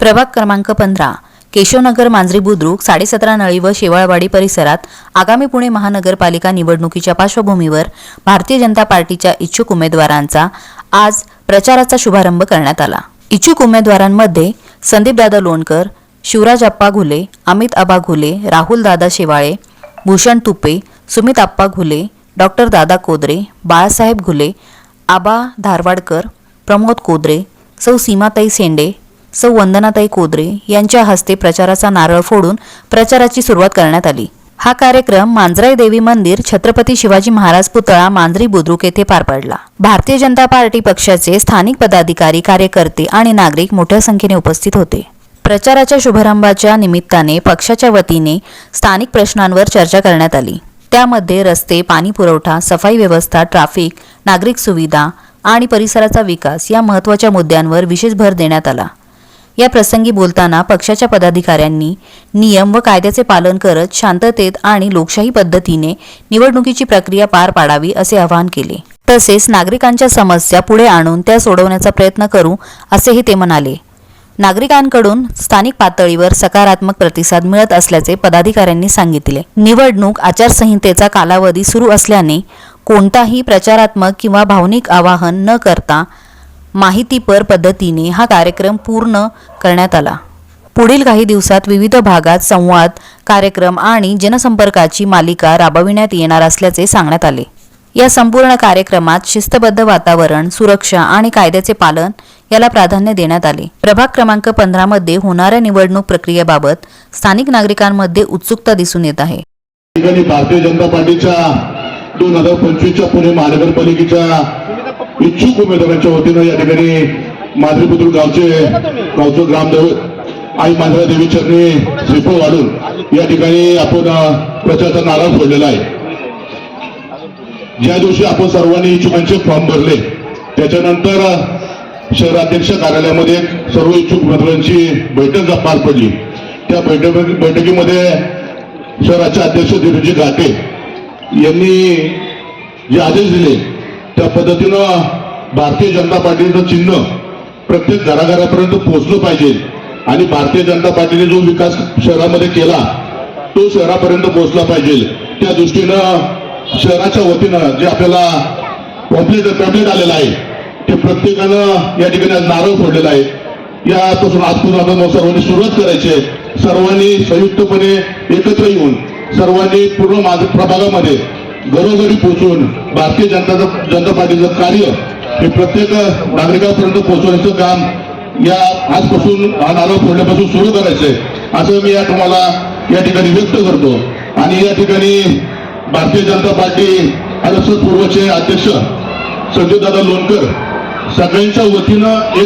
प्रभाग क्रमांक 15 केशवनगर मांजरी बुद्रुक 17.5 नळी व शेवाळवाडी परिसरात आगामी पुणे महानगरपालिका निवडणुकीच्या पार्श्वभूमीवर भारतीय जनता पार्टीच्या इच्छुक उमेदवारांचा आज प्रचाराचा शुभारंभ करण्यात आला। इच्छुक उमेदवारांमध्ये संदीपदादा लोणकर, शिवराज आप्पा घुले, अमित आबा घुले, राहुल दादा शेवाळे, भूषण तुपे, सुमित आप्पा घुले, डॉक्टर दादा कोदरे, बाळासाहेब घुले, आबा धारवाडकर, प्रमोद कोदरे, सौ सीमाताई सेंडे, सौ वंदनाताई कोदरे यांच्या हस्ते प्रचाराचा नारळ फोडून प्रचाराची सुरुवात करण्यात आली। हा कार्यक्रम मांजराई देवी मंदिर, छत्रपती शिवाजी महाराज पुतळा, मांजरी बुद्रुक येथे पार पडला। भारतीय जनता पार्टी पक्षाचे स्थानिक पदाधिकारी, कार्यकर्ते आणि नागरिक मोठ्या संख्येने उपस्थित होते। प्रचाराच्या शुभारंभाच्या निमित्ताने पक्षाच्या वतीने स्थानिक प्रश्नांवर चर्चा करण्यात आली। त्यामध्ये रस्ते, पाणी पुरवठा, सफाई व्यवस्था, ट्रॅफिक, नागरिक सुविधा आणि परिसराचा विकास या महत्त्वाच्या मुद्द्यांवर विशेष भर देण्यात आला। या प्रसंगी बोलताना पक्षाच्या पदाधिकाऱ्यांनी नियम व कायद्याचे पालन करत शांततेत आणि लोकशाही पद्धतीने निवडणुकीची प्रक्रिया पार पाडावी असे आवाहन केले। तसेच नागरिकांच्या समस्या पुढे आणून त्या सोडवण्याचा प्रयत्न करू असेही ते म्हणाले। नागरिकांकडून स्थानिक पातळीवर सकारात्मक प्रतिसाद मिळत असल्याचे पदाधिकाऱ्यांनी सांगितले। निवडणूक आचारसंहितेचा कालावधी सुरू असल्याने कोणताही प्रचारात्मक किंवा भावनिक आवाहन न करता माहितीपर पद्धतीने हा कार्यक्रम पूर्ण करण्यात आला। पुढील काही दिवसात विविध भागात संवाद कार्यक्रम आणि जनसंपर्काची मालिका राबविण्यात येणार असल्याचे सांगण्यात आले। या संपूर्ण कार्यक्रमात शिस्तबद्ध वातावरण, सुरक्षा आणि कायद्याचे पालन याला प्राधान्य देण्यात आले। प्रभाग क्रमांक 15 मध्ये होणाऱ्या निवडणूक प्रक्रियेबाबत स्थानिक नागरिकांमध्ये उत्सुकता दिसून येत आहे। भारतीय जनता पार्टीच्या 2025च्या पुणे महानगरपालिकेच्या इच्छुक उमेदवारांच्या वतीनं या ठिकाणी मांजरी बुद्रुक गावचं ग्रामदैवत आई मांजरा देवी चरणी श्रीफळ वाढून या ठिकाणी आपण प्रचाराचा नारळ फोडलेला आहे। ज्या दिवशी आपण सर्वांनी इच्छुकांचे फॉर्म भरले त्याच्यानंतर शहराध्यक्ष कार्यालयामध्ये सर्व इच्छुक उमेदवारांची बैठक पार पडली। त्या बैठकीमध्ये शहराचे अध्यक्ष धीरजी घाटे यांनी जे आदेश दिले त्या पद्धतीनं भारतीय जनता पार्टीचं चिन्ह प्रत्येक घराघरापर्यंत पोहोचलं पाहिजे आणि भारतीय जनता पार्टीने जो विकास शहरामध्ये केला तो शहरापर्यंत पोहोचला पाहिजे। त्या दृष्टीनं शहराच्या वतीनं जे आपल्याला पॅम्पलेट आलेलं आहे ते प्रत्येकानं या ठिकाणी आज नारळ फोडलेला आहे। यापासून आजपासून आपण सर्वांनी सुरुवात करायची आहे। सर्वांनी संयुक्तपणे एकत्र येऊन सर्वांनी पूर्ण प्रभागामध्ये घरोघरी पोहोचून भारतीय जनता पार्टीचं कार्य हे प्रत्येक नागरिकांपर्यंत पोहोचवण्याचं काम या आजपासून हा नारळ फोडण्यापासून सुरू करायचंय असं मी तुम्हाला या ठिकाणी व्यक्त करतो। आणि या ठिकाणी भारतीय जनता पार्टी आरक्षण पूर्वचे अध्यक्ष संदीपदादा लोणकर सगळ्यांच्या वतीनं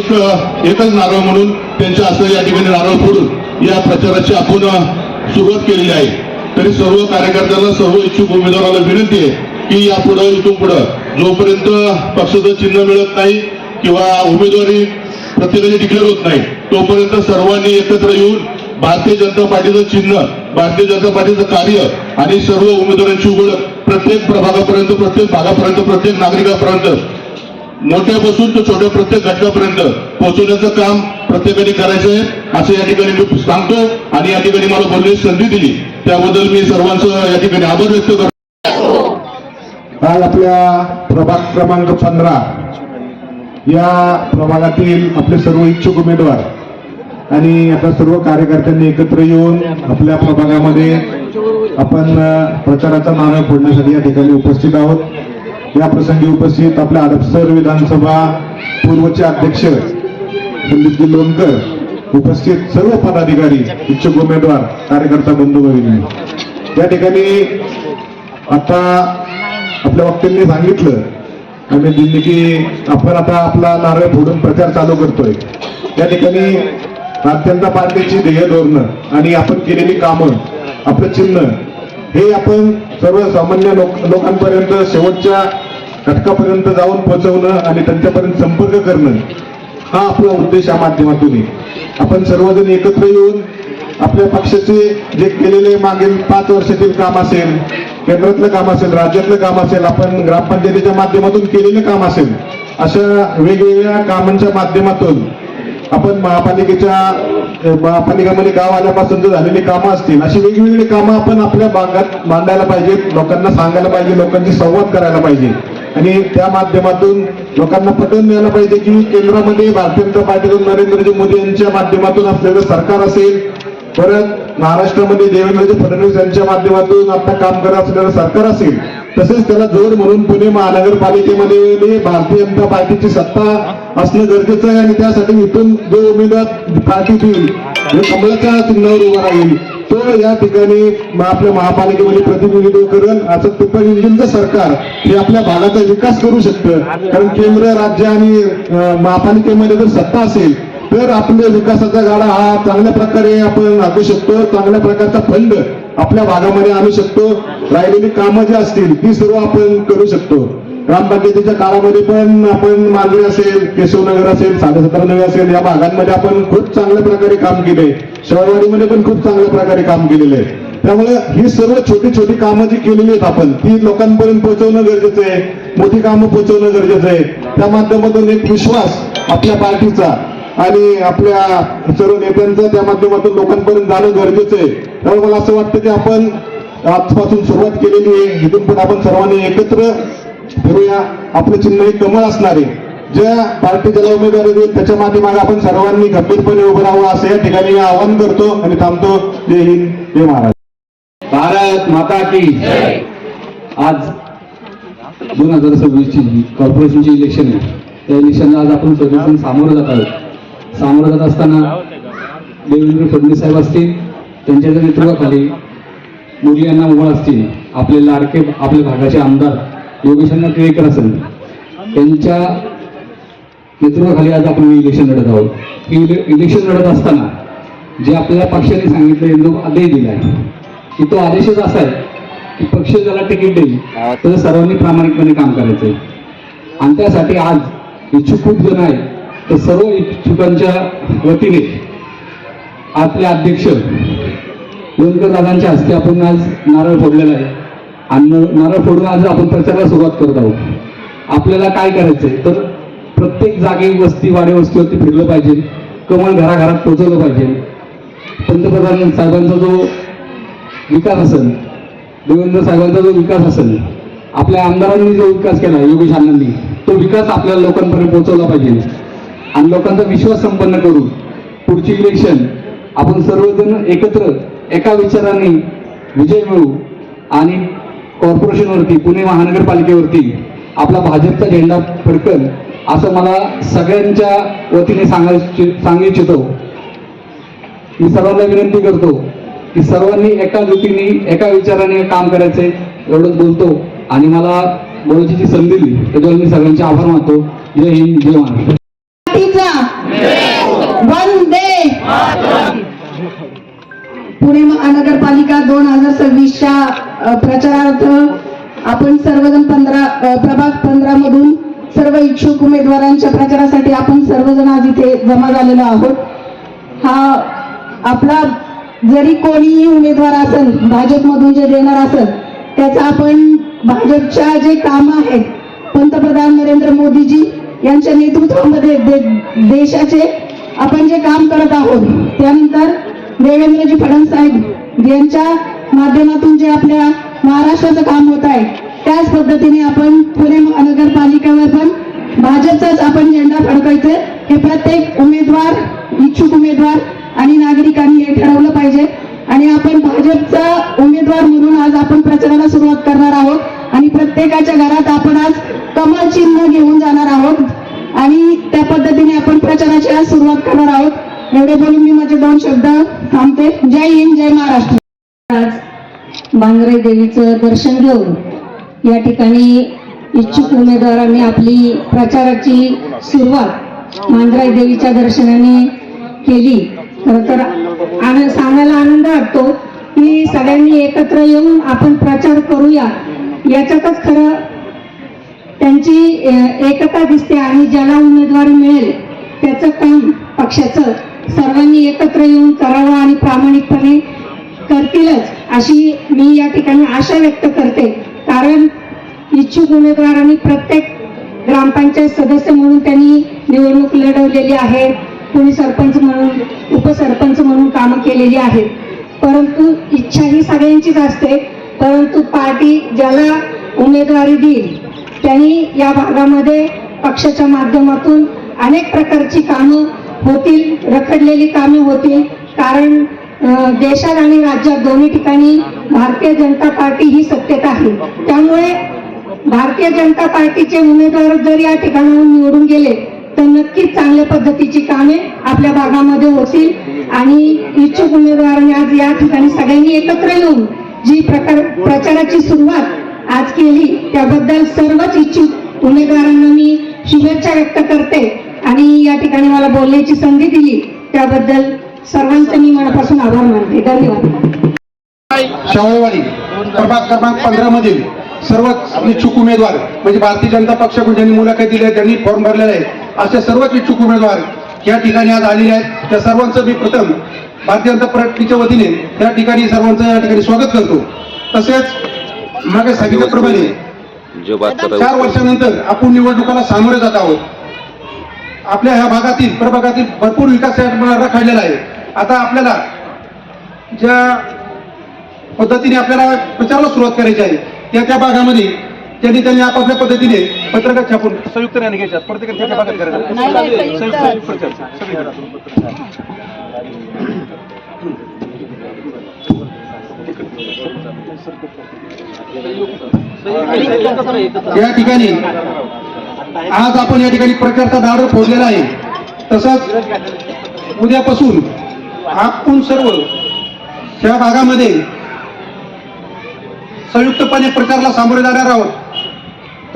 एकच नारळ म्हणून त्यांच्या असं या ठिकाणी नारळ फोडून या प्रचाराची आपण सुरुवात केलेली आहे। तरी सर्व कार्यकर्त्यांना, सर्व इच्छुक उमेदवाराला विनंती आहे की यापुढे इथून पुढे जोपर्यंत पक्षाचं चिन्ह मिळत नाही किंवा उमेदवारी प्रत्येकाची डिक्लेअर होत नाही तोपर्यंत सर्वांनी एकत्र येऊन भारतीय जनता पार्टीचं चिन्ह, भारतीय जनता पार्टीचं कार्य आणि सर्व उमेदवारांची ओळख प्रत्येक प्रभागापर्यंत, प्रत्येक भागापर्यंत, प्रत्येक नागरिकापर्यंत, मोठ्यापासून तर छोट्या प्रत्येक घटकापर्यंत पोहोचवण्याचं काम प्रत्येकाने करायचं आहे असं या ठिकाणी मी सांगतो। आणि या ठिकाणी मला बोलण्याची संधी दिली त्याबद्दल मी सर्वांचं या ठिकाणी आभार व्यक्त करतो। आज आपल्या प्रभाग क्रमांक 15 या प्रभागातील आपले सर्व इच्छुक उमेदवार आणि आता सर्व कार्यकर्त्यांनी एकत्र येऊन आपल्या प्रभागामध्ये आपण प्रचाराचा नारळ फोडण्यासाठी या ठिकाणी उपस्थित आहोत। या प्रसंगी उपस्थित आपल्या हडपसर विधानसभा पूर्वचे अध्यक्ष संदीपजी लोणकर, उपस्थित सर्व पदाधिकारी, इच्छुक उमेदवार, कार्यकर्ता बंधू भगिनी या ठिकाणी आता आपल्या वक्त्यांनी सांगितलं आणि दिल्ली की आपण आता आपला नारळ फोडून प्रचार चालू करतोय। या ठिकाणी भारतीय जनता पार्टीची ध्येय धोरणं आणि आपण केलेली कामं, आपलं चिन्ह हे आपण सर्वसामान्य लोकांपर्यंत, शेवटच्या घटकापर्यंत जाऊन पोहोचवणं आणि त्यांच्यापर्यंत संपर्क करणं हा आपला उद्देश या माध्यमातून आहे। आपण सर्वजण एकत्र येऊन आपल्या पक्षाचे जे केलेले मागील 5 वर्षातील काम असेल, केंद्रातलं काम असेल, राज्यातलं काम असेल, आपण ग्रामपंचायतीच्या माध्यमातून केलेलं काम असेल, अशा वेगवेगळ्या कामांच्या माध्यमातून आपण महापालिकेमध्ये गाव आल्यापासून झालेली कामं असतील, अशी वेगवेगळी कामं आपण आपल्या भागात मांडायला पाहिजेत, लोकांना सांगायला पाहिजे, लोकांशी संवाद करायला पाहिजे आणि त्या माध्यमातून लोकांना पटवून द्यायला पाहिजे की केंद्रामध्ये भारतीय जनता पार्टीतून नरेंद्रजी मोदी यांच्या माध्यमातून असलेलं सरकार असेल, परत महाराष्ट्रामध्ये देवेंद्रजी फडणवीस यांच्या माध्यमातून आता काम करत असलेलं सरकार असेल, तसेच त्याला जोड म्हणून पुणे महानगरपालिकेमध्ये भारतीय जनता पार्टीची सत्ता असणं गरजेचं आहे आणि त्यासाठी इथून जो उमेदवार पार्टीतील जो कमळाच्या चिन्हावर उभा राहील तो या ठिकाणी आपल्या महापालिकेमध्ये प्रतिनिधित्व करेल. असं ट्रिपल इंजिनचं सरकार हे आपल्या भागाचा विकास करू शकतं, कारण केंद्र, राज्य आणि महापालिकेमध्ये जर सत्ता असेल तर आपल्या विकासाचा गाडा हा चांगल्या प्रकारे आपण हाकू शकतो, चांगल्या प्रकारचा फंड आपल्या भागामध्ये आणू शकतो, राहिलेली कामं जी असतील ती सर्व आपण करू शकतो. ग्रामपंचायतीच्या काळामध्ये पण आपण मांजरी असेल, केशवनगर असेल, 7.5 नगर असेल, या भागांमध्ये आपण खूप चांगल्या प्रकारे काम केले, शेवाळवाडीमध्ये पण खूप चांगल्या प्रकारे काम केलेलं आहे. त्यामुळे ही सर्व छोटी छोटी कामं जी केलेली आहेत आपण ती लोकांपर्यंत पोहोचवणं गरजेचं आहे, मोठी कामं पोहोचवणं गरजेचं आहे. त्या माध्यमातून एक विश्वास आपल्या पार्टीचा आणि आपल्या सर्व नेत्यांचं त्या माध्यमातून लोकांपर्यंत जाणं गरजेचं आहे. त्यामुळे मला असं वाटतं की आपण आजपासून सुरुवात केलेली आहे, इथून पण आपण सर्वांनी एकत्र फिरूया. आपलं चिन्ह एक कमळ असणार आहे, ज्या पार्टी ज्याला उमेदवारी देईल त्याच्या माध्यमात आपण सर्वांनी गंभीरपणे उभं राहावं असं या ठिकाणी आवाहन करतो आणि थांबतो. जय हिंद, जय महाराष्ट्र. भारत माता की. आज 2026ची कॉर्पोरेशनची इलेक्शन आहे. त्या इलेक्शनला आज आपण सगळेजण सामोरं जात आहोत. सामोरं जात असताना देवेंद्र फडणवीस साहेब असतील, त्यांच्या नेतृत्वाखाली मोदी यांना मोहोळ असतील, आपले लाडके आपल्या भागाचे आमदार योगेशांना टिळेकर असेल, त्यांच्या नेतृत्वाखाली आज आपण इलेक्शन लढत आहोत. इलेक्शन लढत असताना जे आपल्याला पक्षाने सांगितलं, जो आदेश दिला आहे की तो आदेशच असा आहे की पक्ष ज्याला तिकीट देईल तर सर्वांनी प्रामाणिकपणे काम करायचं आहे. आणि त्यासाठी आज इच्छुक खूप जण आहेत, तर सर्व इच्छुकांच्या वतीने आपले अध्यक्ष लोणकर दादांच्या हस्ते आपण आज नारळ फोडलेला आहे आणि नारळ फोडून आज आपण प्रचाराला सुरुवात करत आहोत. आपल्याला काय करायचंय तर प्रत्येक जागे वस्ती वाडे वस्तीवरती फिरलं पाहिजे, कमळ घराघरात पोहोचवलं पाहिजे. पंतप्रधान साहेबांचा जो विकास असेल, देवेंद्र साहेबांचा जो विकास असेल, आपल्या आमदारांनी जो विकास केला योगेश अण्णांनी, तो विकास आपल्याला लोकांपर्यंत पोहोचवला पाहिजे आणि लोकांचा विश्वास संपन्न करून पुढची इलेक्शन आपण सर्वजण एकत्र एका विचाराने विजय मिळवू आणि कॉर्पोरेशनवरती, पुणे महानगरपालिकेवरती आपला भाजपचा झेंडा फडकल असं मला सगळ्यांच्या वतीने सांगू इच्छितो. मी सर्वांना विनंती करतो की सर्वांनी एका वृत्तीने एका विचाराने काम करायचे, एवढंच बोलतो आणि मला बोलायची जी संधी दिली त्याच्यावर मी सगळ्यांचे आभार मानतो. जय हिंद, जय महाराष्ट्र. वंदे पुणे महानगरपालिका 2026च्या प्रचारार्थ आपण सर्वजण प्रभाग 15 मधून सर्व इच्छुक उमेदवारांच्या प्रचारासाठी आपण सर्वजण आज इथे जमा झालेलो आहोत. हा आपला जरी कोणीही उमेदवार असेल, भाजपमधून जे देणार असेल, त्याचा आपण भाजपच्या जे कामं आहेत, पंतप्रधान नरेंद्र मोदीजी यांच्या नेतृत्वामध्ये देशाचे आपण जे काम करत आहोत, त्यानंतर देवेंद्रजी फडणवीस साहेब यांच्या माध्यमातून जे आपल्या महाराष्ट्राचं काम होत आहे, त्याच पद्धतीने आपण पुणे महानगरपालिकेवर पण भाजपचाच आपण झेंडा फडकायचे. हे प्रत्येक उमेदवार, इच्छुक उमेदवार आणि नागरिकांनी हे ठरवलं पाहिजे आणि आपण भाजपचा उमेदवार म्हणून आज आपण प्रचाराला सुरुवात करणार आहोत आणि प्रत्येकाच्या घरात आपण आज कमळ चिन्ह घेऊन जाणार आहोत आणि त्या पद्धतीने आपण प्रचाराची आज सुरुवात करणार आहोत. एवढे बोलून मी माझे 2 शब्द थांबते. जय हिंद, जय महाराष्ट्र. आज मांजरे देवीचं दर्शन घेऊन या ठिकाणी इच्छुक उमेदवारांनी आपली प्रचाराची सुरुवात मांजराई देवीच्या दर्शनाने केली. खरं तर सांगायला आनंद वाटतो की सगळ्यांनी एकत्र येऊन आपण प्रचार करूया, याच्यातच खरं त्यांची एकता दिसते आणि ज्याला उमेदवारी मिळेल त्याचं काम पक्षाचं सर्वांनी एकत्र येऊन करावं आणि प्रामाणिकपणे करतीलच अशी मी या ठिकाणी आशा व्यक्त करते. कारण इच्छुक उमेदवारांनी प्रत्येक ग्रामपंचायत सदस्य म्हणून त्यांनी निवडणूक लढवलेली आहे कोणी सरपंच म्हणून, उपसरपंच म्हणून कामं केलेली आहेत. परंतु इच्छा ही सगळ्यांचीच असते, परंतु पार्टी ज्याला उमेदवारी देईल त्यांनी या भागामध्ये पक्षाच्या माध्यमातून अनेक प्रकारची कामं होतील, रखडलेली कामे होतील. कारण देशात आणि राज्यात दोन्ही ठिकाणी भारतीय जनता पार्टी ही सत्तेत आहे. त्यामुळे भारतीय जनता पार्टीचे उमेदवार जर या ठिकाणाहून निवडून गेले तर नक्कीच चांगल्या पद्धतीची कामे आपल्या भागामध्ये होतील. आणि इच्छुक उमेदवारांनी आज या ठिकाणी सगळ्यांनी एकत्र येऊन जी प्रचाराची सुरुवात आज केली त्याबद्दल सर्वच इच्छुक उमेदवारांना मी शुभेच्छा व्यक्त करते. आणि या ठिकाणी मला बोलण्याची संधी दिली त्याबद्दल सर्वांचे मी मनापासून आभार मानते. धन्यवाद. शेवाळेवाडी प्रभाग क्रमांक 15 मधील सर्वच इच्छुक उमेदवार म्हणजे भारतीय जनता पक्षाकडून ज्यांनी मुलाखत दिली आहे, ज्यांनी फॉर्म भरलेला आहे, असे सर्वच इच्छुक उमेदवार या ठिकाणी आज आलेले आहेत. त्या सर्वांचं मी प्रथम भारतीय जनता पार्टीच्या वतीने त्या ठिकाणी सर्वांचं या ठिकाणी स्वागत करतो. तसेच मागे सांगितल्याप्रमाणे 4 वर्षानंतर आपण निवडणुकाला सामोरे जात आहोत. आपल्या ह्या भागातील प्रभागातील भरपूर विकास रखडलेला आहे. आता आपल्याला ज्या पद्धतीने आपल्याला प्रचाराला सुरुवात करायची आहे त्या भागामध्ये त्यांनी आपापल्या पद्धतीने पत्रकार छापून संयुक्त निर्णय घ्यायच्यात. प्रत्येकाने त्याच्या भागात करायचं संयुक्त प्रचार या ठिकाणी आज आपण या ठिकाणी प्रचाराचा दार फोडलेला आहे. तसंच उद्यापासून आपण सर्व त्या भागामध्ये संयुक्तपणे प्रचाराला सामोरे जाणार आहोत.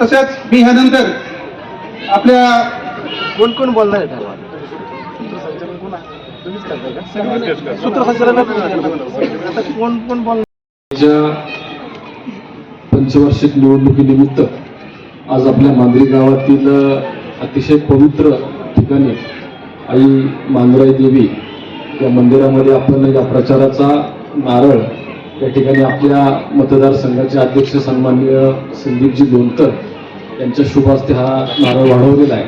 तसेच मी ह्यानंतर आपल्या कोण बोलणार आहे सूत्रसंचालन कोण बोलणार पंचवार्षिक निवडणुकीनिमित्त आज आपल्या मांजरी गावातील अतिशय पवित्र ठिकाणी आई मांजराई देवी या मंदिरामध्ये आपण या प्रचाराचा नारळ या ठिकाणी आपल्या मतदारसंघाचे अध्यक्ष सन्माननीय संदीपजी लोणकर यांच्या शुभ हस्ते हा नारळ वाढवलेला आहे.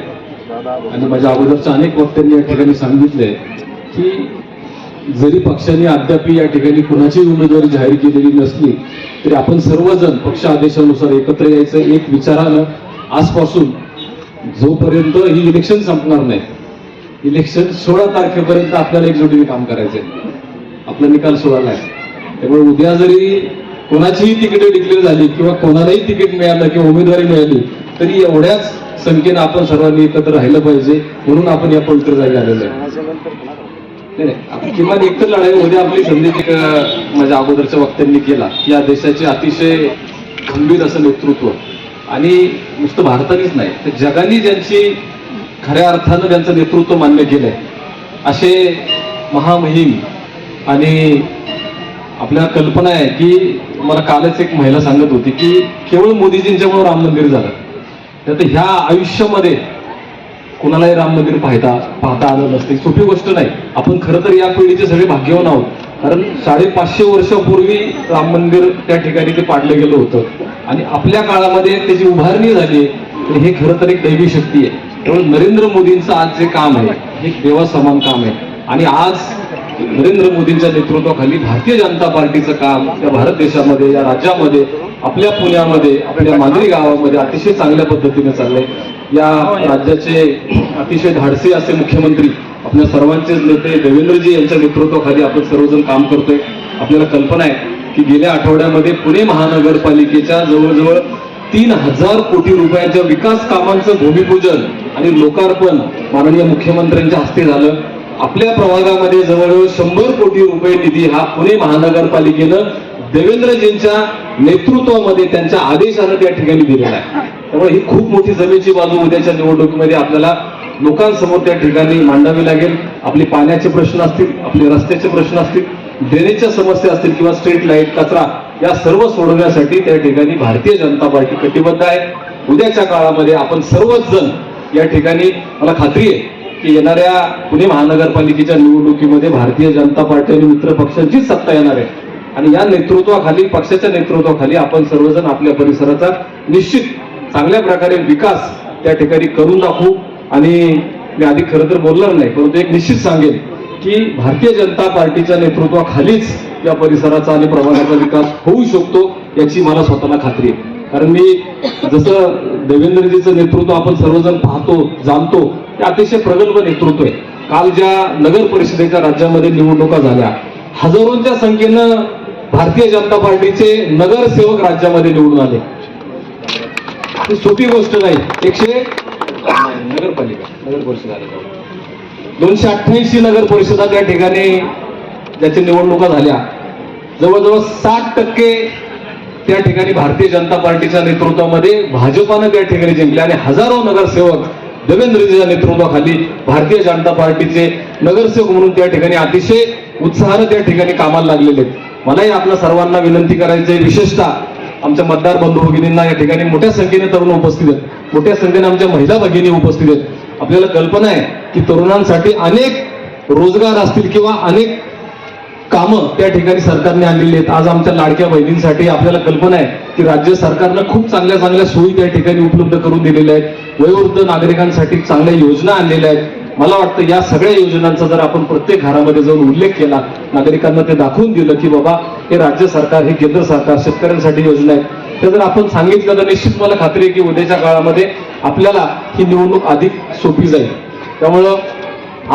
आणि माझ्या अगोदरच्या अनेक वक्त्यांनी या ठिकाणी सांगितले की जरी पक्षाने अद्याप या ठिकाणी कुणाची उमेदवारी जाहीर केलेली नसली तरी आपण सर्वजण पक्ष आदेशानुसार एकत्र यायचं एक विचारानं आजपासून जोपर्यंत ही इलेक्शन संपणार नाही, इलेक्शन 16 तारखेपर्यंत आपल्याला एकजुटीने काम करायचंय. आपला निकाल 16ला आहे. त्यामुळे उद्या जरी कोणाचीही तिकीट डिक्लेअर झाली किंवा कोणालाही तिकीट मिळालं किंवा उमेदवारी मिळाली तरी एवढ्याच संख्येनं आपण सर्वांनी एकत्र राहिलं पाहिजे. म्हणून आपण या पवित्र जागी आलेलो आहे. किमान एकतर लढाई उद्या आपली संधी माझ्या अगोदरच्या वक्त्यांनी केला. या देशाचे अतिशय खंबीर असं नेतृत्व आणि नुसतं भारतानेच नाही तर जगाने ज्यांची खऱ्या अर्थानं त्यांचं नेतृत्व मान्य केलंय असे महामहिम. आणि आपल्याला कल्पना आहे की मला कालच एक महिला सांगत होती की केवळ मोदीजींच्यामुळे राम मंदिर झालं. तर ह्या आयुष्यामध्ये कुणालाही राम मंदिर पाहता आलं नसते. सोपी गोष्ट नाही. आपण खरं तर या पिढीचे सगळे भाग्यवान आहोत. कारण 550 वर्षापूर्वी राम मंदिर त्या ठिकाणी ते पाडलं गेलं होतं आणि आपल्या काळामध्ये त्याची उभारणी झाली. हे खरं तर एक दैवी शक्ती आहे. त्यामुळे नरेंद्र मोदींचं आज जे काम आहे हे देवासमान काम आहे. आणि आज नरेंद्र मोदींच्या नेतृत्वाखाली भारतीय जनता पार्टीचं काम या भारत देशामध्ये, या राज्यामध्ये, आपल्या पुण्यामध्ये, आपल्या मांजरी गावामध्ये अतिशय चांगल्या पद्धतीने चाललंय. या राज्याचे अतिशय धाडसी असे मुख्यमंत्री आपल्या सर्वांचेच नेते देवेंद्रजी यांच्या नेतृत्वाखाली आपण सर्वजण काम करतोय. आपल्याला कल्पना आहे की गेल्या आठवड्यामध्ये पुणे महानगरपालिकेच्या जवळजवळ 3000 कोटी रुपयांच्या विकास कामांचं भूमिपूजन आणि लोकार्पण माननीय मुख्यमंत्र्यांच्या हस्ते झालं. आपल्या प्रभागामध्ये जवळजवळ 100 कोटी रुपये निधी हा पुणे महानगरपालिकेनं देवेंद्रजींच्या नेतृत्वामध्ये त्यांच्या आदेशानं त्या ठिकाणी दिलेला आहे. त्यामुळे ही खूप मोठी जमेची बाजू उद्याच्या निवडणुकीमध्ये आपल्याला लोकांसमोर त्या ठिकाणी मांडावी लागेल. आपले पाण्याचे प्रश्न असतील, आपले रस्त्याचे प्रश्न असतील, ड्रेनेजच्या समस्या असतील किंवा स्ट्रीट लाईट, कचरा या सर्व सोडवण्यासाठी त्या ठिकाणी भारतीय जनता पार्टी कटिबद्ध आहे. उद्याच्या काळामध्ये आपण सर्वच जण या ठिकाणी मला खात्री आहे की येणाऱ्या पुणे महानगरपालिकेच्या निवडणुकीमध्ये भारतीय जनता पार्टी आणि मित्र पक्षांचीच सत्ता येणार आहे. आणि या नेतृत्वाखाली, पक्षाच्या नेतृत्वाखाली आपण सर्वजण आपल्या परिसराचा निश्चित चांगल्या प्रकारे विकास त्या ठिकाणी करून दाखवू. आणि मी आधी खरं तर बोलणार नाही, परंतु एक निश्चित सांगेन की भारतीय जनता पार्टीच्या नेतृत्वाखालीच या परिसराचा आणि प्रभागाचा विकास होऊ शकतो याची मला स्वतःला खात्री आहे. कारण मी जसं देवेंद्रजीचं नेतृत्व आपण सर्वजण पाहतो जाणतो ते अतिशय प्रगल्भ नेतृत्व आहे. काल ज्या नगर परिषदेच्या राज्यामध्ये निवडणुका झाल्या, हजारोंच्या संख्येनं भारतीय जनता पार्टीचे नगरसेवक राज्यामध्ये निवडून आले. ही सोपी गोष्ट नाही. नगर परिषद आली 288 नगर परिषदा त्या ठिकाणी ज्याच्या निवडणुका झाल्या, जवळजवळ 60% त्या ठिकाणी भारतीय जनता पार्टीच्या नेतृत्वामध्ये भाजपानं त्या ठिकाणी जिंकले आणि हजारो नगरसेवक देवेंद्रजीच्या नेतृत्वाखाली भारतीय जनता पार्टीचे नगरसेवक म्हणून त्या ठिकाणी अतिशय उत्साहानं त्या ठिकाणी कामाला लागलेले आहेत. मलाही आपल्या सर्वांना विनंती करायची आहे, विशेषतः आमच्या मतदार बंधू भगिनींना या ठिकाणी मोठ्या संख्येने तरुण उपस्थित आहेत, मोठ्या संख्येने आमच्या महिला भगिनी उपस्थित आहेत. आपल्याला कल्पना आहे की तरुणांसाठी अनेक रोजगार असतील किंवा अनेक कामं त्या ठिकाणी सरकारने आणलेली आहेत. आज आमच्या लाडक्या बहिणींसाठी आपल्याला कल्पना आहे की राज्य सरकारनं खूप चांगल्या चांगल्या सोयी त्या ठिकाणी उपलब्ध करून दिलेल्या आहेत. वयोवृद्ध नागरिकांसाठी चांगल्या योजना आणलेल्या आहेत. मला वाटतं या सगळ्या योजनांचा जर आपण प्रत्येक घरामध्ये जाऊन उल्लेख केला, नागरिकांना ते दाखवून दिलं की बाबा हे राज्य सरकार, हे केंद्र सरकार शेतकऱ्यांसाठी योजना आहेत, ते जर आपण सांगितलं तर निश्चित मला खात्री आहे की उद्याच्या काळामध्ये आपल्याला ही निवडणूक अधिक सोपी जाईल. त्यामुळं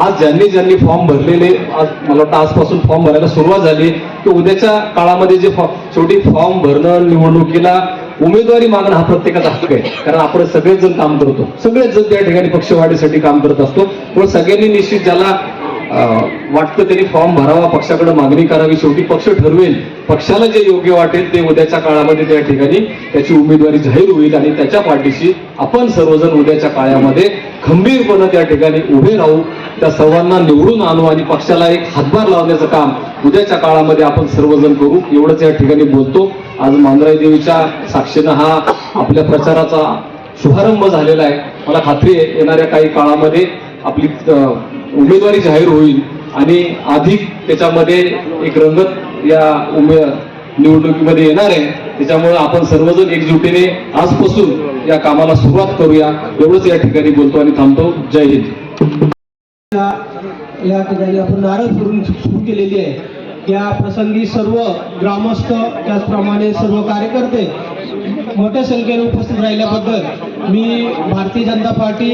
आज ज्यांनी फॉर्म भरलेले, आज मला वाटतं आजपासून फॉर्म भरायला सुरुवात झाली की उद्याच्या काळामध्ये जे शेवटी फॉर्म भरणं, निवडणुकीला उमेदवारी मागणं हा प्रत्येकाचा हक्क आहे. कारण आपण सगळेच जण काम करतो, सगळेच जण त्या ठिकाणी पक्षवाढीसाठी काम करत असतो. पण सगळ्यांनी निश्चित ज्याला वाटतं त्यांनी फॉर्म भरावा, पक्षाकडे मागणी करावी. शेवटी पक्ष ठरवेल, पक्षाला जे योग्य वाटेल ते उद्याच्या काळामध्ये त्या ठिकाणी त्याची उमेदवारी जाहीर होईल आणि त्याच्या पाठीशी आपण सर्वजण उद्याच्या काळामध्ये खंबीरपणे त्या ठिकाणी उभे राहू, त्या सर्वांना निवडून आणू आणि पक्षाला एक हातभार लावण्याचं काम उद्याच्या काळामध्ये आपण सर्वजण करू, एवढंच या ठिकाणी बोलतो. आज मांजराई देवीच्या साक्षीनं हा आपल्या प्रचाराचा शुभारंभ झालेला आहे. मला खात्री आहे येणाऱ्या काही काळामध्ये आपली उमेदवारी जाहीर होईल आणि अधिक त्याच्यामध्ये एक रंगत या निवडणुकीमध्ये येणार आहे. त्याच्यामुळे आपण सर्वजण एकजुटीने आजपासून या कामाला सुरुवात करूया, एवढंच या ठिकाणी बोलतो आणि थांबतो. जय हिंद. या ठिकाणी आपण नारळ फोडून सुरू केलेली आहे. या प्रसंगी सर्व ग्रामस्थ त्याचप्रमाणे सर्व कार्यकर्ते मोठ्या संख्येने उपस्थित राहिल्याबद्दल मी भारतीय जनता पार्टी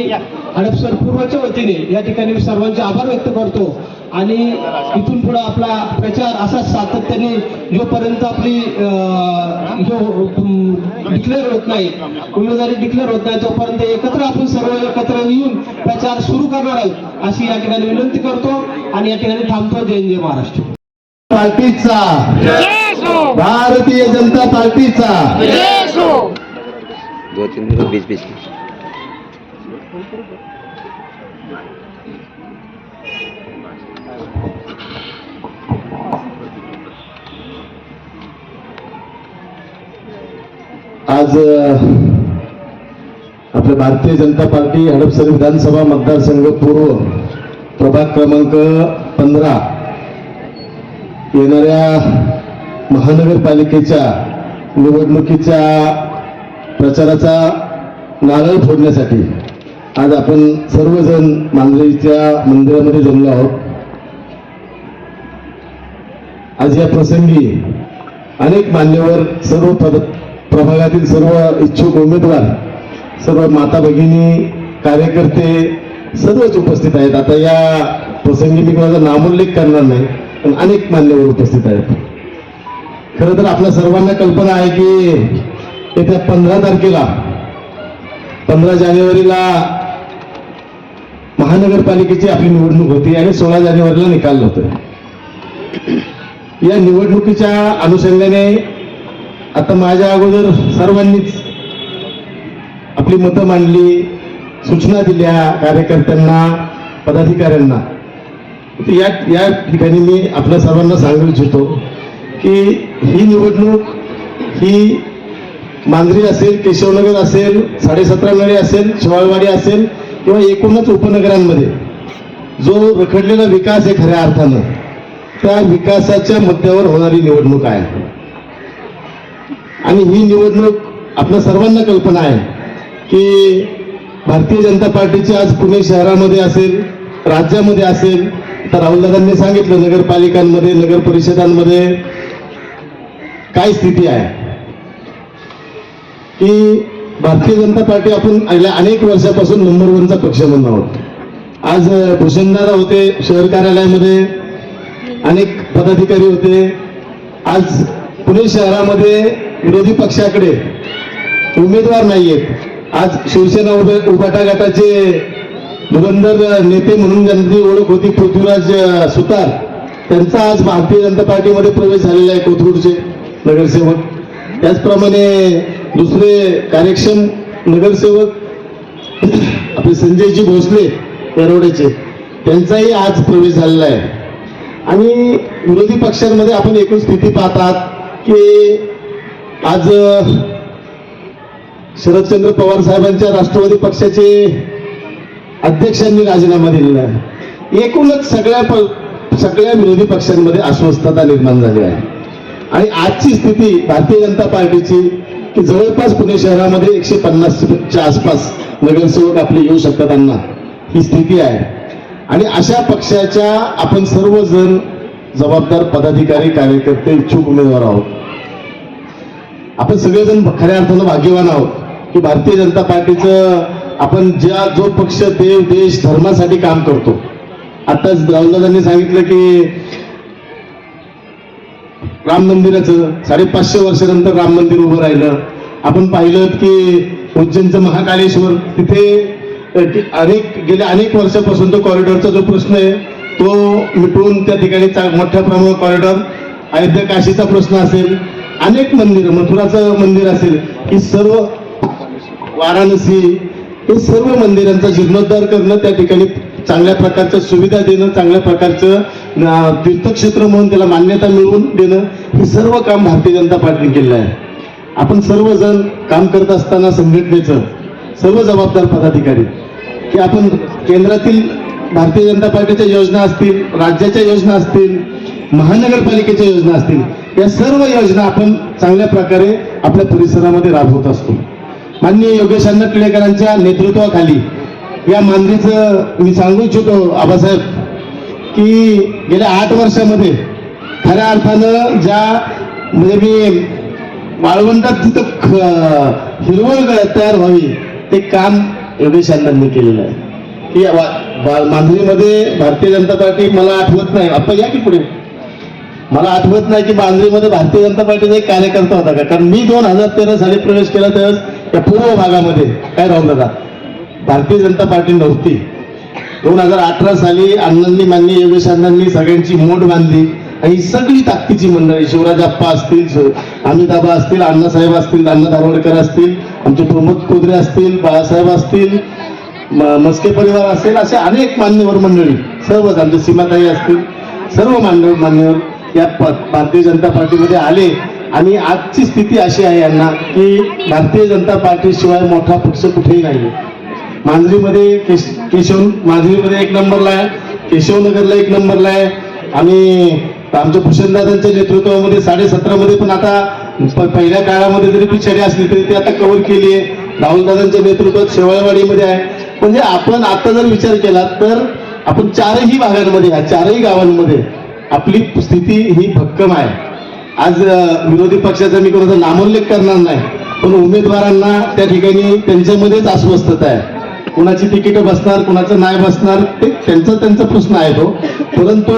हडपसर पूर्वच्या वतीने या ठिकाणी मी सर्वांचे आभार व्यक्त करतो. आणि इथून पुढे आपला प्रचार असाच सातत्याने जोपर्यंत आपली डिक्लेअर होत नाही, उमेदवारी डिक्लेअर होत नाही, तोपर्यंत एकत्र आपण सर्व एकत्र येऊन प्रचार सुरू करणार आहोत अशी या ठिकाणी विनंती करतो आणि या ठिकाणी थांबतो. जय जय महाराष्ट्र. पार्टीचा, भारतीय जनता पार्टीचा. आज आपल्या भारतीय जनता पार्टी हडपसर विधानसभा मतदारसंघ पूर्व प्रभाग क्रमांक 15 येणाऱ्या महानगरपालिकेच्या निवडणुकीच्या प्रचाराचा नारळ फोडण्यासाठी आज आपण सर्वजण मांजरीच्या मंदिरामध्ये जमलो आहोत. आज या प्रसंगी अनेक मान्यवर, सर्व प्रभागातील सर्व इच्छुक उमेदवार, सर्व माता भगिनी, कार्यकर्ते सर्वच उपस्थित आहेत. आता या प्रसंगी मी माझा नामोल्लेख करणार नाही, पण अनेक मान्यवर उपस्थित आहेत. खरं तर आपल्या सर्वांना कल्पना आहे की येत्या 15 तारखेला 15 जानेवारीला महानगरपालिकेची आपली निवडणूक होती आणि 16 जानेवारीला निकाल होतोय. या निवडणुकीच्या अनुषंगाने आता माझ्या अगोदर सर्वांनीच आपली मतं मांडली, सूचना दिल्या कार्यकर्त्यांना, पदाधिकाऱ्यांना. या ठिकाणी मी आपल्या सर्वांना सांगू इच्छितो की ही निवडणूक ही मांजरी असेल, केशवनगर असेल, 17.5 नळी असेल, शिवाळवाडी असेल किंवा एकूणच उपनगरांमध्ये जो रखडलेला विकास आहे खऱ्या अर्थानं, त्या विकासाच्या मुद्द्यावर होणारी निवडणूक आहे. आणि ही निवडणूक आपल्या सर्वांना कल्पना आहे की भारतीय जनता पार्टीची आज पुणे शहरामध्ये असेल, राज्यामध्ये असेल, तर राहुलदादांनी सांगितलं नगरपालिकांमध्ये, नगर परिषदांमध्ये काय स्थिती आहे की भारतीय जनता पार्टी आपण गेल्या अनेक वर्षापासून नंबर 1चा पक्ष म्हणून आहोत. आज भूषणदादा होते शहर कार्यालयामध्ये, अनेक पदाधिकारी होते. आज पुणे शहरामध्ये विरोधी पक्षाकडे उमेदवार नाहीयेत. आज शिवसेना उभाटा गटाचे धुरंधर नेते म्हणून ज्यांची ओळख होती पृथ्वीराज सुतार, त्यांचा आज भारतीय जनता पार्टीमध्ये प्रवेश झालेला आहे, कोथरूडचे नगरसेवक. त्याचप्रमाणे दुसरे कार्यक्षम नगरसेवक आपले संजयजी भोसले येरवड्याचे, त्यांचाही आज प्रवेश झालेला आहे. आणि विरोधी पक्षांमध्ये आपण एकूण स्थिती पाहतात की आज शरदचंद्र पवार साहेबांच्या राष्ट्रवादी पक्षाचे अध्यक्षांनी राजीनामा दिलेला आहे. एकूणच सगळ्या विरोधी पक्षांमध्ये अस्वस्थता निर्माण झाली आहे. आणि आजची स्थिती भारतीय जनता पार्टीची की जवळपास पुणे शहरामध्ये 150च्या आसपास नगरसेवक आपले येऊ शकतात अण्णा, ही स्थिती आहे. आणि अशा पक्षाच्या आपण सर्वजण जबाबदार पदाधिकारी, कार्यकर्ते, इच्छुक उमेदवार आहोत. आपण सगळेजण खऱ्या अर्थानं भाग्यवान आहोत की भारतीय जनता पार्टीचं आपण जो पक्ष देव, देश, धर्मासाठी काम करतो. आताच राहुलदादांनी सांगितलं की राम मंदिराचं 550 वर्षानंतर राम मंदिर उभं राहिलं. आपण पाहिलं की उज्जैनचं महाकालेश्वर, तिथे गेल्या अनेक वर्षापासून तो कॉरिडॉरचा जो प्रश्न आहे तो मिटवून त्या ठिकाणी मोठ्या प्रमाणात कॉरिडॉर, अयोध्या काशीचा प्रश्न असेल, अनेक मंदिरं, मथुराचं मंदिर असेल, ही सर्व, वाराणसी, हे सर्व मंदिरांचा जीर्णोद्धार करणं, त्या ठिकाणी चांगल्या प्रकारच्या सुविधा देणं, चांगल्या प्रकारचं तीर्थक्षेत्र म्हणून त्याला मान्यता मिळवून देणं, हे सर्व काम भारतीय जनता पार्टीने केलेलं आहे. आपण सर्वजण काम करत असताना संघटनेचं सर्व जबाबदार पदाधिकारी की आपण केंद्रातील भारतीय जनता पार्टीच्या योजना असतील, राज्याच्या योजना असतील, महानगरपालिकेच्या योजना असतील, या सर्व योजना आपण चांगल्या प्रकारे आपल्या परिसरामध्ये राबवत असतो. माननीय योगेश अण्णा टिळेकरांच्या नेतृत्वाखाली या मांजरीचं मी सांगू इच्छितो आबासाहेब की गेल्या 8 वर्षामध्ये खऱ्या अर्थानं म्हणजे मी वाळवंटात तिथं हिरवळ तयार व्हावी ते काम योगेश अण्णांनी केलेलं आहे. की मांजरीमध्ये भारतीय जनता पार्टी, मला आठवत नाही, आपण या की पुढे, मला आठवत नाही की मांजरीमध्ये भारतीय जनता पार्टीचा एक कार्यकर्ता होता का? कारण मी 2013 साली प्रवेश केला त्यावेळेस या पूर्व भागामध्ये काय राहुलदादा भारतीय जनता पार्टी नव्हती. 2018 साली अण्णांनी, माननीय योगेश अण्णांनी सगळ्यांची मोठ बांधली आणि ही सगळी ताकदीची मंडळी, शिवराज आप्पा असतील, अमिताभा असतील, अण्णासाहेब असतील, अण्णा धारवाडकर असतील, आमचे प्रमोद कोदरे असतील, बाळासाहेब असतील, मस्के परिवार असेल, असे अनेक मान्यवर मंडळी, सर्वच आमचे सीमाताई असतील, सर्व मान्यवर या भारतीय जनता पार्टीमध्ये आले. आणि आजची स्थिती अशी आहे यांना की भारतीय जनता पार्टीशिवाय मोठा पक्ष कुठेही नाही. मांजरीमध्ये मांजरीमध्ये 1 नंबरला आहे, केशवनगरला 1 नंबरला आहे. आणि आमच्या भूषणदादांच्या नेतृत्वामध्ये 17.5 मध्ये पण आता पहिल्या काळामध्ये जरी पिछाडी असली तरी ती आता कव्हर केली आहे. राहुलदादांच्या नेतृत्वात शेवाळवाडीमध्ये आहे. म्हणजे आपण आता जर विचार केला तर आपण 4ही भागांमध्ये, 4ही गावांमध्ये आपली स्थिती ही भक्कम आहे. आज विरोधी पक्षाचा मी कोणाचा नामोल्लेख करणार नाही, पण उमेदवारांना त्या ठिकाणी त्यांच्यामध्येच अस्वस्थता आहे. कुणाची तिकीटं बसणार, कुणाचं नाही बसणार, ते त्यांचा प्रश्न आहे तो. परंतु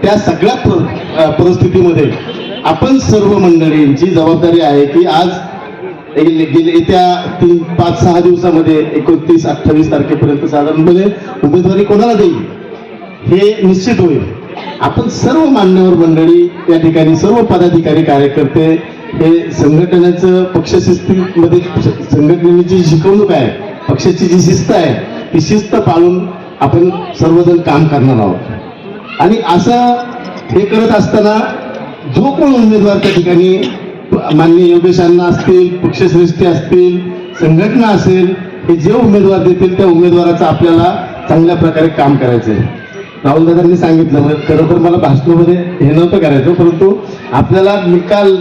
त्या सगळ्या परिस्थितीमध्ये आपण सर्व मंडळींची जबाबदारी आहे की आज येत्या 5-6 दिवसामध्ये 29-28 तारखेपर्यंत साधारणपणे उमेदवारी कोणाला देईल हे निश्चित होईल. आपण सर्व मान्यवर मंडळी या ठिकाणी, सर्व पदाधिकारी, कार्यकर्ते हे संघटनेचं पक्षशिस्तीमध्ये, संघटनेची जी शिकवणूक आहे, पक्षाची जी शिस्त आहे, ती शिस्त पाळून आपण सर्वजण काम करणार आहोत. आणि असं हे करत असताना जो कोण उमेदवार त्या ठिकाणी, माननीय योगेश अण्णा असतील, पक्षश्रेष्ठी असतील, संघटना असेल, हे जे उमेदवार देतील त्या उमेदवाराचं आपल्याला चांगल्या प्रकारे काम करायचं आहे. राहुलदादांनी सांगितलं, खरं तर मला भाषणामध्ये हे नव्हतं करायचं, परंतु आपल्याला निकाल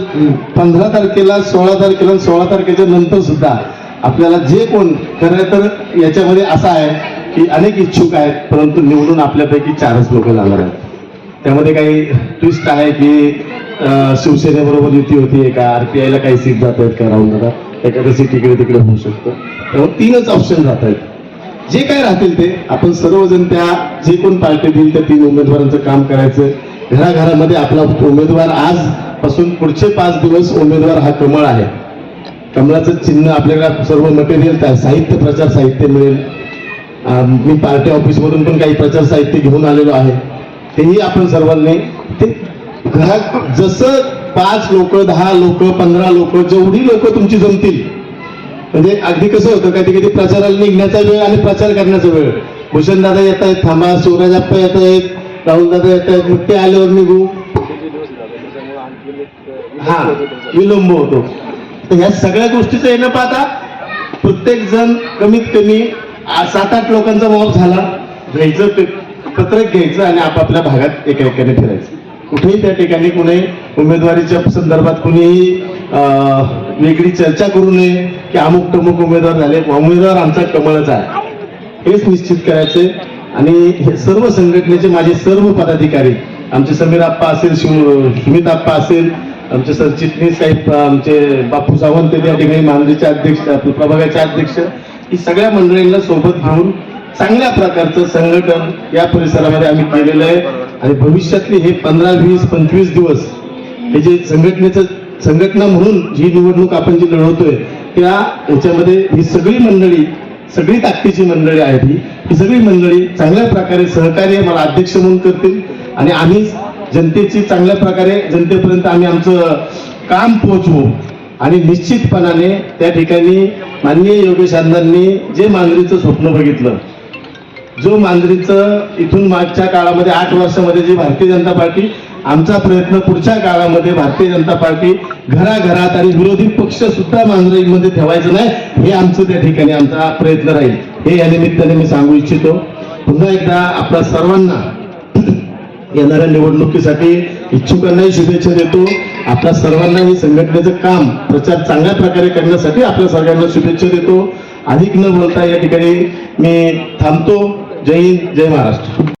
15 तारखेला, 16 तारखेला, 16 तारखेच्या नंतर सुद्धा आपल्याला जे कोण खरं तर याच्यामध्ये असं आहे की अनेक इच्छुक आहेत, परंतु निवडून आपल्यापैकी 4च लोक जाणार आहेत. त्यामध्ये काही ट्विस्ट आहे की शिवसेनेबरोबर युती होतीये का, RPI ला काही सीट जात आहेत का, राहून जातात एखादं सीट इकडे तिकडे होऊ शकतं. त्यामुळे 3च ऑप्शन जात आहेत. जे काय राहतील ते आपण सर्वजण त्या जे कोण पार्टी देईल त्या 3 उमेदवारांचं काम करायचं. घराघरामध्ये आपला उमेदवार आजपासून पुढचे 5 दिवस उमेदवार हा कमळ आहे. कमळाचं चिन्ह आपल्याला सर्व मटेरियल साहित्य, प्रचार साहित्य मिळेल. मी पार्टी ऑफिसमधून पण काही प्रचार साहित्य घेऊन आलेलो आहे. तेही आपण सर्वांनी ते घरात जसं 5 लोक, 10 लोक, 15 लोक, जेवढी लोक तुमची जमतील. म्हणजे अगदी कसं होतं कधी कधी प्रचाराला निघण्याचा वेळ आणि प्रचार करण्याचा वेळ. भूषण दादा येत आहेत, थांबा, शिवराज आप्पा येत आहेत, राहुल दादा येत आहेत, मग ते आल्यावर निघू, हा विलंब होतो. तर ह्या सगळ्या गोष्टीचं येणं पाहता प्रत्येक जण कमीत कमी 7-8 लोकांचा मॉब झाला, घ्यायचं पत्रक घ्यायचं आणि आपापल्या भागात एका एकाने फिरायचं. कुठेही त्या ठिकाणी कुणी उमेदवारीच्या संदर्भात कुणीही वेगळी चर्चा करू नये की अमुक टमुक उमेदवार झाले. उमेदवार आमचा कमळच आहे हेच निश्चित करायचे. आणि हे सर्व संघटनेचे माझे सर्व पदाधिकारी, आमचे समीर आप्पा असेल, सुमित आप्पा असेल, आमचे सरचिटणीस साहेब, आमचे बापू सावंत त्या ठिकाणी मांजरीचे अध्यक्ष, प्रभागाचे अध्यक्ष, ही सगळ्या मंडळींना सोबत घेऊन चांगल्या प्रकारचं संघटन या परिसरामध्ये आम्ही केलेलं आहे. आणि भविष्यातली हे 15, 20, 25 दिवस हे जे संघटना म्हणून जी निवडणूक आपण जी लढवतोय त्या ह्याच्यामध्ये ही सगळी मंडळी, सगळी ताकदीची मंडळी आहेत. ही सगळी मंडळी चांगल्या प्रकारे सहकार्य मला अध्यक्ष म्हणून करतील आणि आम्ही जनतेची चांगल्या प्रकारे जनतेपर्यंत आम्ही आमचं काम पोहोचवू. आणि निश्चितपणाने त्या ठिकाणी माननीय योगेश अण्णांनी जे मांजरीचं स्वप्न बघितलं, जो मांजरीचं इथून मागच्या काळामध्ये 8 वर्षामध्ये जी भारतीय जनता पार्टी, आमचा प्रयत्न पुढच्या काळामध्ये भारतीय जनता पार्टी घराघरात आणि विरोधी पक्ष सुद्धा मांजरीमध्ये ठेवायचं नाही, हे आमचं त्या ठिकाणी आमचा प्रयत्न राहील. हे या निमित्ताने मी सांगू इच्छितो. पुन्हा एकदा आपल्या सर्वांना येणाऱ्या निवडणुकीसाठी इच्छुकांनाही शुभेच्छा देतो. आपल्या सर्वांनाही संघटनेचं काम प्रचार चांगल्या प्रकारे करण्यासाठी आपल्या सगळ्यांना शुभेच्छा देतो. अधिक न बोलता या ठिकाणी मी थांबतो. जय हिंद, जय महाराष्ट्र.